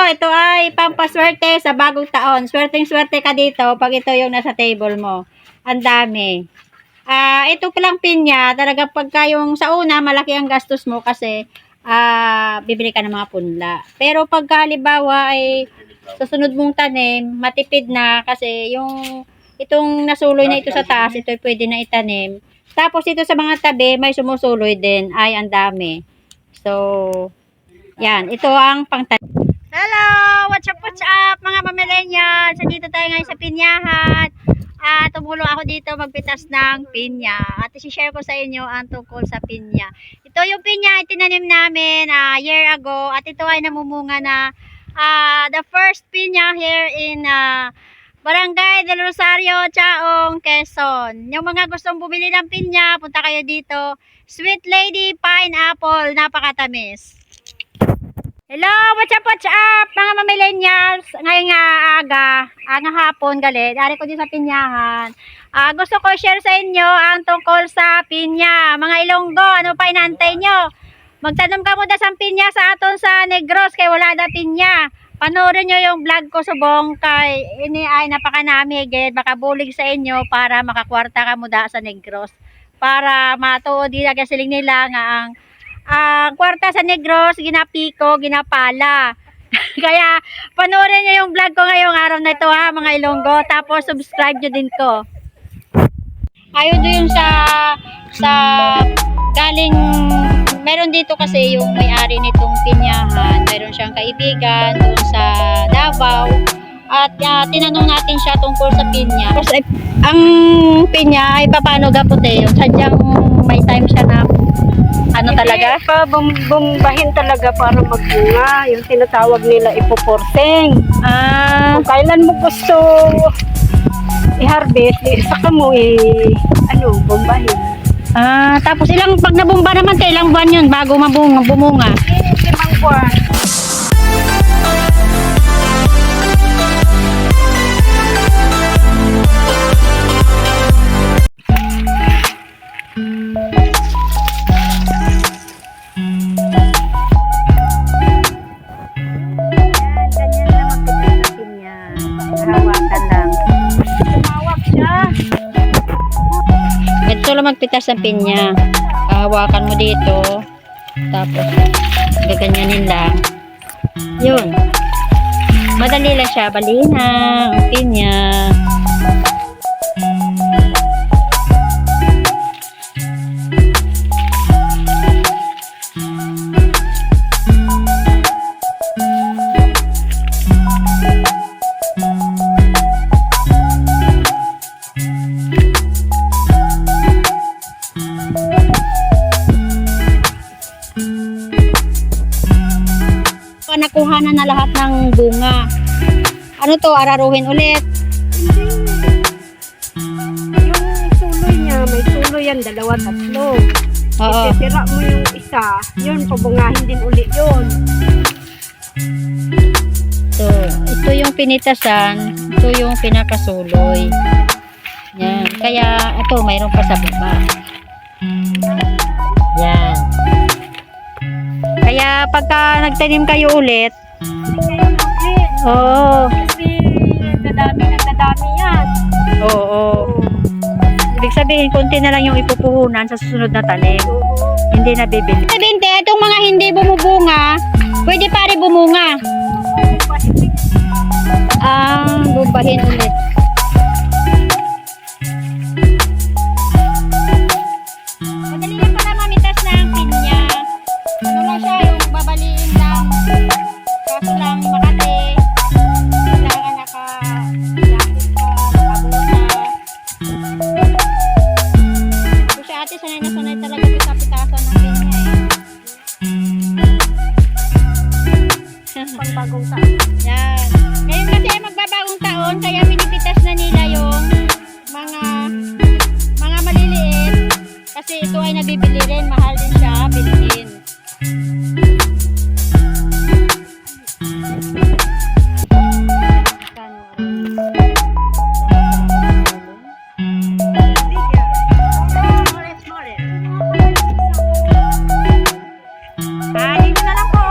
ito ay pampaswerte sa bagong taon. Swerteng-swerte ka dito pag ito yung nasa table mo. Ang dami. Ito palang pinya, talaga pagka yung sa una, malaki ang gastos mo kasi bibili ka ng mga punla. Pero pagka halimbawa ay susunod mong tanim, matipid na kasi yung itong nasuloy na ito sa taas, ito ay pwede na itanim. Tapos ito sa mga tabi, may sumusuloy din. Ay, ang dami. So, yan. Ito ang pangtanim. Hello! What's up, mga mamillennials? Dito tayo ngayon sa pinyahan. Tumulong ako dito magpitas ng pinya. At isi-share ko sa inyo ang tungkol sa pinya. Ito yung pinya itinanim namin year ago. At ito ay namumunga na the first pinya here in Barangay del Rosario, Chaong, Quezon. Yung mga gustong bumili ng pinya, punta kayo dito. Sweet Lady Pineapple, napakatamis. Hello, what's up, mga mamillennials. Ngayong aga, hapon galit, ari ko din sa pinyahan. Gusto ko share sa inyo ang tungkol sa pinya. Mga Ilonggo, ano pa inantay nyo? Magtanom ka muna sa pinya sa aton sa Negros, kay wala na pinya. Panoorin nyo yung vlog ko subong kay ini ay napakanami, gayad makabulig sa inyo para makakwarta ka muna sa Negros. Para matuod din ang siling nila nga ang kwarta sa Negros, ginapiko, ginapala. Kaya, panoorin nyo yung vlog ko ngayong araw na ito mga Ilonggo. Tapos, subscribe nyo din ko. Ayun doon sa galing, meron dito kasi yung may-ari nitong pinyahan. Meron siyang kaibigan doon sa Davao. At tinanong natin siya tungkol sa pinya. Tapos, ang pinya ay paano gaputi. Sadyang may time siya na ano talaga? Bombahin talaga para magbunga. Yung tinatawag nila ipoporseng. Kung kailan mo gusto i-harvest, saka mo bombahin. Tapos pag nabomba naman, ilang buwan yun bago bumunga? 5 buwan. Magpitas ng pinya, hawakan mo dito, tapos gaganyanin lang. Yun, madali lang siya, balina ang pinya. Nakuha na lahat ng bunga. Ano to, araruhin ulit? Yung suloy niya, may suloy yan, 2, 3. Oo. Ititira mo yung isa, yun, pabungahin din ulit yun. So, ito yung pinitasan, ito yung pinakasuloy. Yan. Kaya, ito, mayroon pa sa baba. Yan. Kaya pagka nagtanim kayo ulit, kasi nagdadami yan. Oo. Ibig sabihin, konti na lang yung ipupuhunan sa susunod na tanim. Hindi na bibili. Sabihin, itong mga hindi bumubunga, pwede pa rin bumunga. Bubahin ulit. Madali lang pala mamitas ng pinya. Ano lang siya, yung babaliin lang. Kaso lang makati. Kailangan naka-jacket ka, nakabuta. So si ate sanay na sanay talaga sa pitasan ng pinya Pagbagong taon. Yan. Ngayon kasi ay magbabagong taon, kaya pinipitas na nila yung mga maliliit. Kasi ito ay nabibili rin, mahal din siya bilhin. Dito na lang po.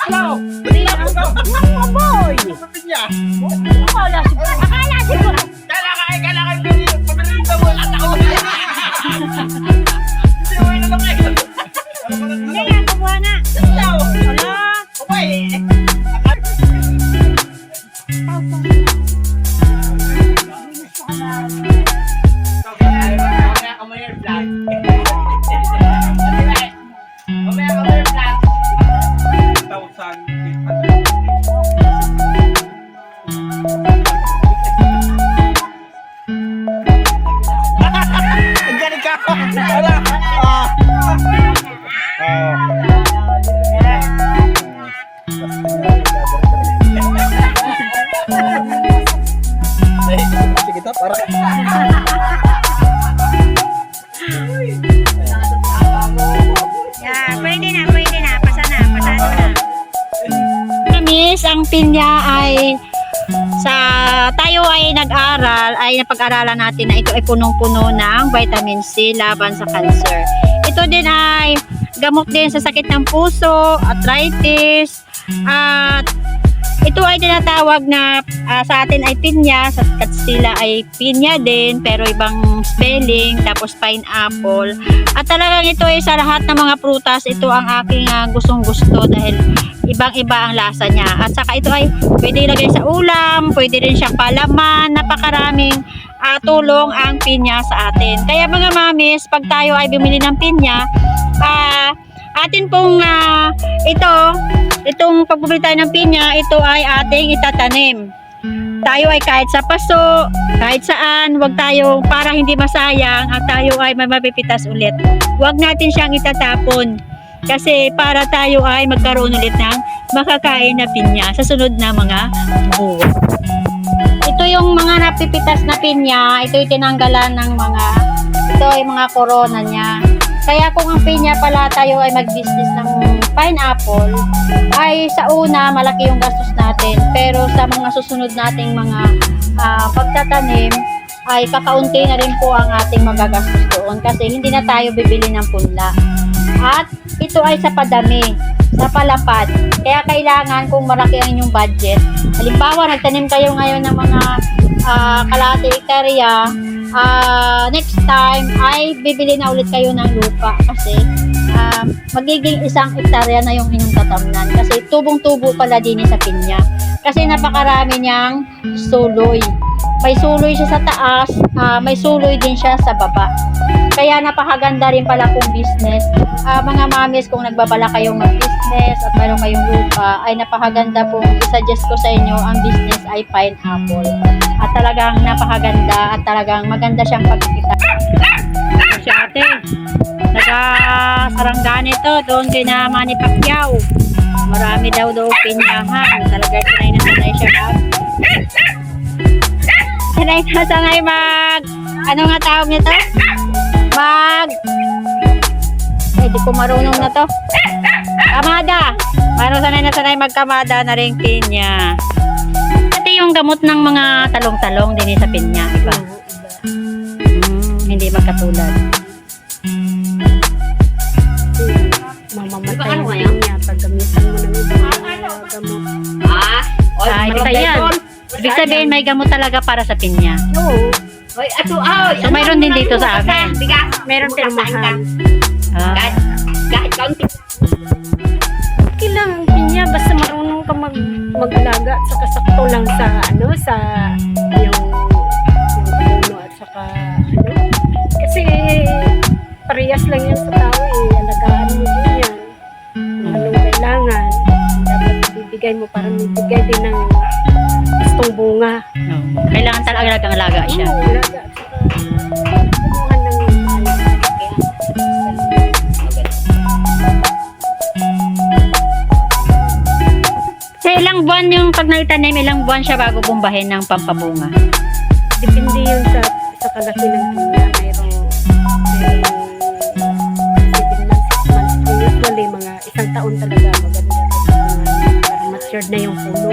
Boy! Akala siguro. Hindi, kukuha na. Wala. Kita para Yeah, pwede na. Pasa na. Miss, ang pinya ay tayo ay nag-aral, ay napag-aralan natin na ito ay punong-puno ng vitamin C laban sa cancer. Ito din ay gamot din sa sakit ng puso, arthritis, at ito ay tinatawag na sa atin ay pinya, sa Kastila ay pinya din, pero ibang spelling, tapos pineapple. At talagang ito ay sa lahat ng mga prutas, ito ang aking gustong gusto dahil ibang-iba ang lasa niya. At saka ito ay pwede ilagay sa ulam, pwede rin siyang palaman, napakaraming tulong ang pinya sa atin. Kaya mga mamis, pag tayo ay bumili ng pinya, atin pong itong pagbibili tayo ng pinya, ito ay ating itatanim. Tayo ay kahit sa paso, kahit saan, wag tayo, para hindi masayang, at tayo ay mapipitas ulit. Wag natin siyang itatapon. Kasi para tayo ay magkaroon ulit ng makakain na pinya sa sunod na mga buwan. Ito yung mga napipitas na pinya, ito yung tinanggalan ng ito ay mga corona niya. Kaya kung ang pinya pala tayo ay mag-business ng pineapple, ay sa una malaki yung gastos natin. Pero sa mga susunod nating mga pagtatanim, ay kakaunti na rin po ang ating magagastos doon. Kasi hindi na tayo bibili ng punla. At ito ay sa padami, sa palapad. Kaya kailangan kung malaki ang inyong budget, halimbawa nagtanim kayo ngayon ng mga kalahati hektarya, next time ay bibili na ulit kayo ng lupa kasi magiging 1 hektarya na yung inyong tatamnan kasi tubong-tubo pala din sa pinya kasi napakarami niyang suloy. May suloy siya sa taas, may suloy din siya sa baba. Kaya napakaganda rin pala kung business. Mga mamis, kung nagbabala kayong mag-business at mayroon kayong lupa, ay napakaganda pong i-suggest ko sa inyo ang business ay pineapple. At talagang napakaganda at talagang maganda siyang pagkikita. Si ate, nagasaranggan ito doon kay na Manny Pacquiao. Marami daw pinyahan. Talagang sanay na sanay siya sanay ano nga tawag nito? Di ko marunong na to. Kamada. Parang sanay na sanay magkamada na rin pinya. Ito yung gamot ng mga talong-talong din sa pinya, iba. Hindi magkatulad. Mamamatay mo niya pag gamitan mo ng gamot. Ito yan. Ibig sabihin may gamot talaga para sa pinya. Oo. So mayroon din dito sa amin. Meron pirmahan. Kahit kaunti. Okay lang ang pinya basta marunong ka mag-alaga at saka sakto lang sa sa yung puno at saka kasi parehas lang yan sa tao alagaan mo din yan anong kailangan dapat bibigay mo para magbigay din ng gustong bunga. Kailangan talaga alaga siya. Alaga at saka kumuhan ng Ilang buwan yung pag naitanim, ilang buwan siya bago bumbahin ng pampabunga? depende yun sa kalaki ng pinya. Mayroong 7 months, 6 months. Usually, mga 1 taon talaga maganda. Para matured na yung puno.